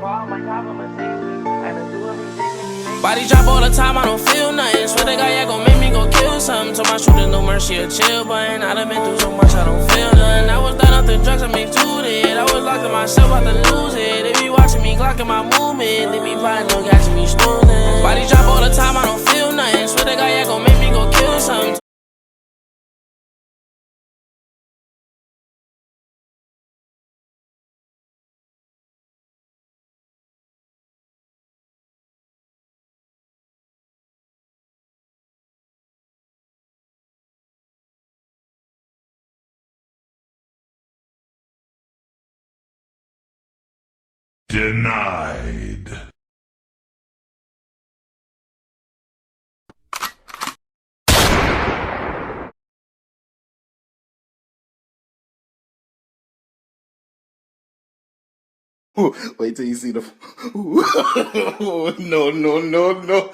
Body drop all the time, I don't feel nothing. Swear to God, yeah, gon' make me go kill something. Told my shooter no mercy, a chill button. I done been through so much, I don't feel nothing. I was done off the drugs, I made to it. I was locked in myself, about to lose it. They be watching me, clocking my movement. They be plotting, no catching me snoozing. Body drop all the time, I don't feel nothing. Swear to God, yeah, gon' make me go kill something. Denied. Wait till you see the. No, no, no, no.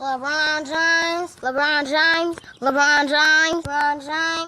LeBron James, LeBron James, LeBron James, LeBron James.